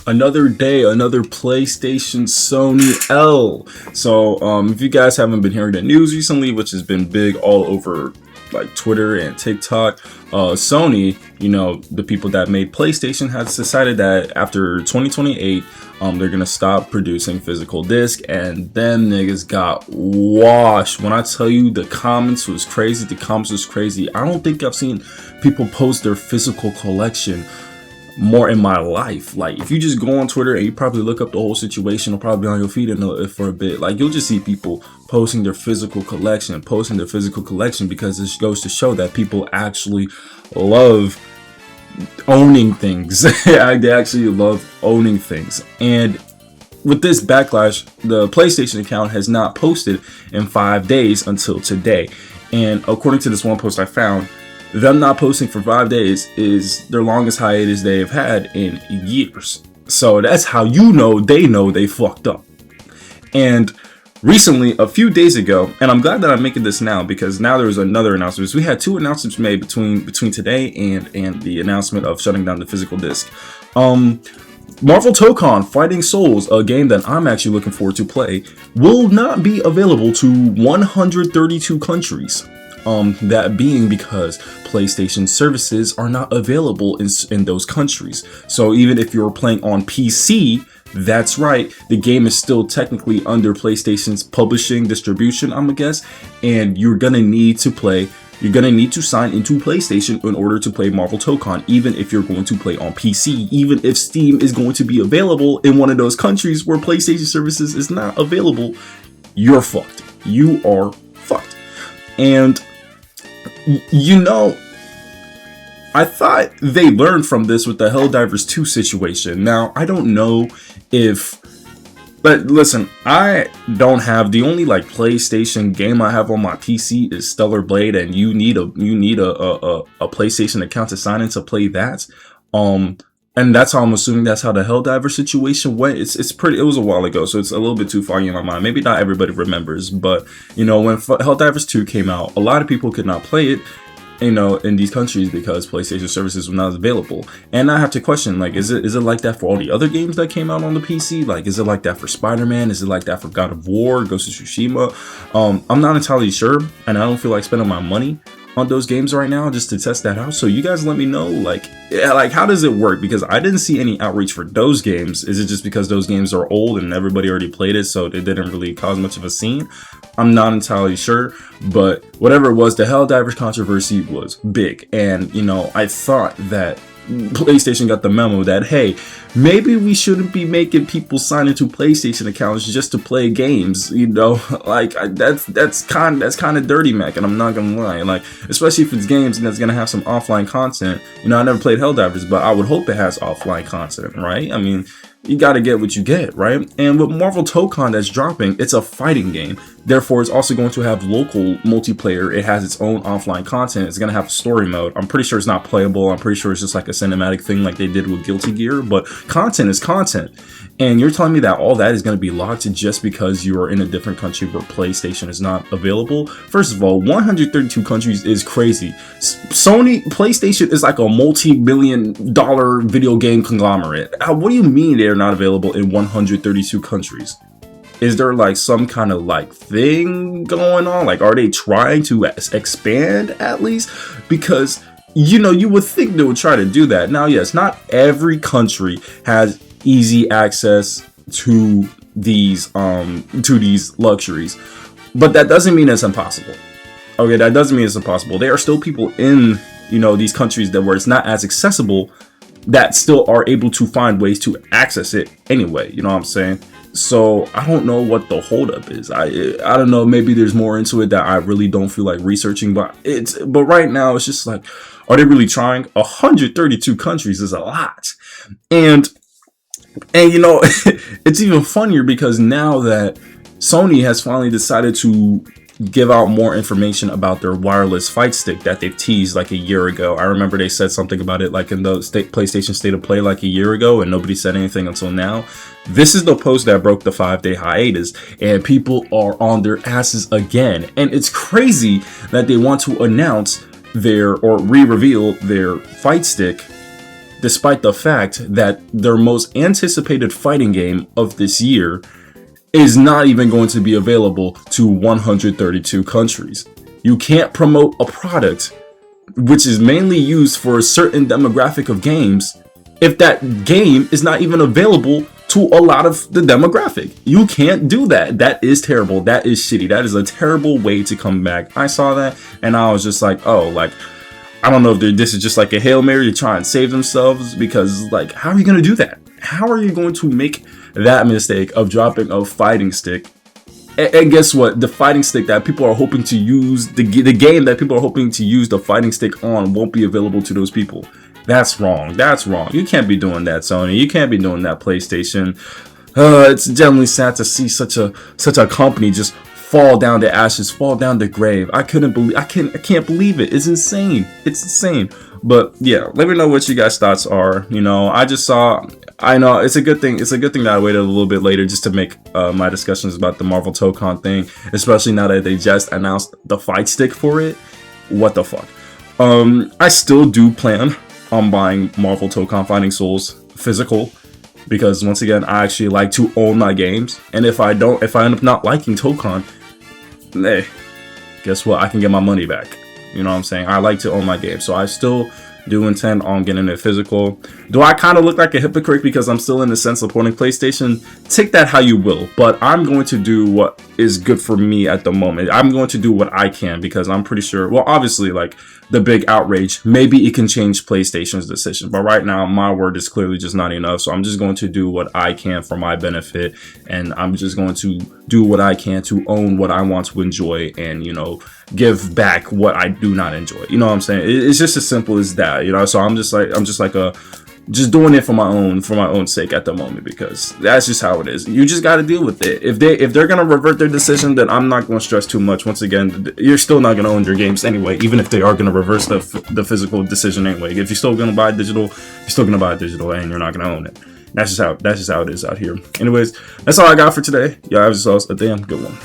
Another day, another PlayStation Sony L. So, if you guys haven't been hearing the news recently, which has been big all over like Twitter and TikTok, Sony, the people that made PlayStation, has decided that after 2028, they're gonna stop producing physical disc, and them niggas got washed. When I tell you the comments was crazy, I don't think I've seen people post their physical collection more in my life. Like, if you just go on Twitter and you probably look up the whole situation, it'll probably be on your feed for a bit. Like, you'll just see people posting their physical collection, because this goes to show that people actually love owning things. They actually love owning things. And with this backlash, the PlayStation account has not posted in 5 days until today. And according to this one post I found, them not posting for 5 days is their longest hiatus they've had in years. So that's how they fucked up. And recently, a few days ago, and I'm glad that I'm making this now, because now there's another announcement. We had two announcements made between today and the announcement of shutting down the physical disc. Marvel Tokon Fighting Souls, a game that I'm actually looking forward to play, will not be available to 132 countries. That being because PlayStation services are not available in those countries. So even if you're playing on PC, that's right, the game is still technically under PlayStation's publishing distribution, I'm gonna guess, and you're gonna need to sign into PlayStation in order to play Marvel Tokon, even if you're going to play on PC. Even if Steam is going to be available in one of those countries where PlayStation services is not available, you're fucked. You are fucked. And I thought they learned from this with the Helldivers 2 situation. Now, I don't know but listen, I don't have, the only like PlayStation game I have on my PC is Stellar Blade, and you need a PlayStation account to sign in to play that. And that's how I'm assuming that's how the Helldiver situation went. It was a while ago, so it's a little bit too foggy in my mind. Maybe not everybody remembers, but when Helldivers 2 came out, a lot of people could not play it, in these countries because PlayStation services were not available. And I have to question, like, is it like that for all the other games that came out on the PC? Like, is it like that for Spider-Man? Is it like that for God of War, Ghost of Tsushima? I'm not entirely sure, and I don't feel like spending my money on those games right now just to test that out. So you guys let me know, like how does it work? Because I didn't see any outreach for those games. Is it just because those games are old and everybody already played it, so it didn't really cause much of a scene? I'm not entirely sure, but whatever it was, the Helldivers controversy was big. And I thought that PlayStation got the memo that, hey, maybe we shouldn't be making people sign into PlayStation accounts just to play games. That's kind of dirty, Mac, and I'm not gonna lie. Like, especially if it's games and that's gonna have some offline content. I never played Helldivers, but I would hope it has offline content, right? I mean, you gotta get what you get, right? And with Marvel Tokon that's dropping, it's a fighting game. Therefore, it's also going to have local multiplayer. It has its own offline content. It's gonna have a story mode. I'm pretty sure it's not playable. I'm pretty sure it's just like a cinematic thing like they did with Guilty Gear, but content is content. And you're telling me that all that is going to be locked just because you are in a different country where PlayStation is not available? First of all, 132 countries is crazy. PlayStation is like a multi-million-dollar video game conglomerate. What do you mean they're not available in 132 countries? Is there like some kind of like thing going on? Like, are they trying to expand at least? Because you would think they would try to do that. Now, yes, not every country has easy access to these luxuries, but that doesn't mean it's impossible. Okay, that doesn't mean it's impossible. There are still people in these countries where it's not as accessible that still are able to find ways to access it anyway. You know what I'm saying? So I don't know what the holdup is. I don't know. Maybe there's more into it that I really don't feel like researching. But right now it's just like, are they really trying? 132 countries is a lot, and it's even funnier because now that Sony has finally decided to give out more information about their wireless fight stick that they've teased like a year ago. I remember they said something about it like in the PlayStation State of Play like a year ago, and nobody said anything until now. This is the post that broke the 5-day hiatus, and people are on their asses again. And it's crazy that they want to announce or re-reveal their fight stick despite the fact that their most anticipated fighting game of this year is not even going to be available to 132 countries. You can't promote a product which is mainly used for a certain demographic of games if that game is not even available to a lot of the demographic. You can't do that. That is terrible. That is shitty. That is a terrible way to come back. I saw that and I was just like, oh, like, I don't know if this is just like a Hail Mary to try and save themselves, because like, how are you going to do that? How are you going to make that mistake of dropping a fighting stick? And guess what? The fighting stick that people are hoping to use, the game that people are hoping to use the fighting stick on, won't be available to those people. That's wrong. That's wrong. You can't be doing that, Sony. You can't be doing that, PlayStation. It's genuinely sad to see such a company just fall down to ashes, fall down the grave. I can't believe it. It's insane. It's insane. But yeah, let me know what you guys' thoughts are. You know, I know it's a good thing. It's a good thing that I waited a little bit later just to make my discussions about the Marvel Tokon thing, especially now that they just announced the fight stick for it. What the fuck? I still do plan on buying Marvel Tokon Fighting Souls physical, because once again, I actually like to own my games, and if I end up not liking Tokon, hey, guess what? I can get my money back. You know what I'm saying? I like to own my game, so I still do intend on getting it physical. Do I kind of look like a hypocrite because I'm still in the sense supporting PlayStation? Take that how you will, but I'm going to do what is good for me at the moment. I'm going to do what I can, because I'm pretty sure, well, obviously, like, the big outrage, maybe it can change PlayStation's decision, but right now my word is clearly just not enough. So I'm just going to do what I can for my benefit, and I'm just going to do what I can to own what I want to enjoy, and, you know, give back what I do not enjoy. You know what I'm saying? It's just as simple as that, you know. So I'm just doing it for my own sake at the moment, because that's just how it is. You just got to deal with it. If they're gonna revert their decision, then I'm not going to stress too much. Once again, you're still not going to own your games anyway, even if they are going to reverse the physical decision anyway. If you're still going to buy digital, you're still going to buy digital, and you're not going to own it. That's just how it is out here. Anyways, that's all I got for today. Y'all have yourselves a damn good one.